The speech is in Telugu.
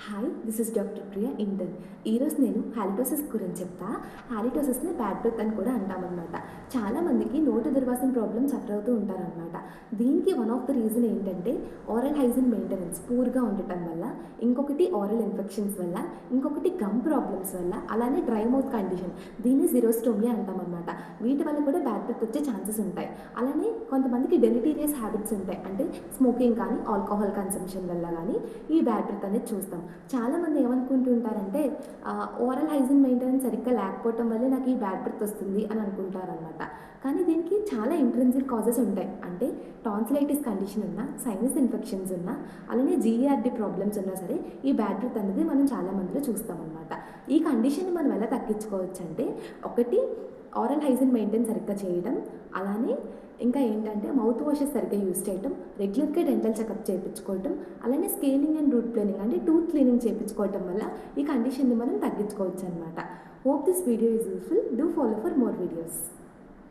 Hi, this is doctor Priya intern. ఈరోజు నేను హాలిటోసిస్ గురించి చెప్తా. హాలిటోసిస్ని బ్యాడ్ బ్రెత్ అని కూడా అంటామన్నమాట. చాలామందికి నోటి దుర్వాసన ప్రాబ్లమ్ సఫర్ అవుతూ ఉంటారనమాట. దీనికి వన్ ఆఫ్ ద రీజన్ ఏంటంటే ఓరల్ హైజీన్ మెయింటెనెన్స్ పూర్గా ఉండటం వల్ల, ఇంకొకటి ఓరల్ ఇన్ఫెక్షన్స్ వల్ల, ఇంకొకటి గమ్ ప్రాబ్లమ్స్ వల్ల, అలానే డ్రై మౌత్ కండిషన్, దీన్ని జిరోస్టోమియా అంటామన్నమాట. వీటి వల్ల కూడా బ్యాడ్ బ్రెత్ వచ్చే ఛాన్సెస్ ఉంటాయి. అలానే కొంతమందికి డెలిటీరియస్ హ్యాబిట్స్ ఉంటాయి, అంటే స్మోకింగ్ కానీ ఆల్కహాల్ కన్సంప్షన్ వల్ల కానీ ఈ బ్యాడ్ బ్రెత్ అనేది చూస్తాం. చాలామంది ఏమనుకుంటుంటారంటే ఓరల్ హైజీన్ మెయింటెనెన్స్ సరిగ్గా లేకపోవటం వల్లే నాకు ఈ బ్యాడ్ బ్రెత్ వస్తుంది అని అనుకుంటారనమాట. కానీ దీనికి చాలా ఇంట్రెన్సిక్ కాజెస్ ఉంటాయి. అంటే టాన్సిలైటిస్ కండిషన్ ఉన్నా, సైనస్ ఇన్ఫెక్షన్స్ ఉన్నా, అలానే జీఈఆర్డీ ప్రాబ్లమ్స్ ఉన్నా సరే ఈ బ్యాడ్ బ్రెత్ అనేది మనం చాలా మందిలో చూస్తామన్నమాట. ఈ కండిషన్ని మనం ఎలా తగ్గించుకోవచ్చు అంటే, ఒకటి ఓరల్ హైజీన్ మెయింటైన్ సరిగ్గా చేయడం, అలానే ఇంకా ఏంటంటే మౌత్ వాషెస్ సరిగ్గా యూజ్ చేయడం, రెగ్యులర్గా డెంటల్ చెకప్ చేయించుకోవడం, అలానే స్కేలింగ్ అండ్ రూట్ ప్లానింగ్ అంటే టూత్ క్లీనింగ్ చేయించుకోవడం వల్ల ఈ కండిషన్ని మనం తగ్గించుకోవచ్చు అనమాట. Hope this video is useful. Do follow for more videos.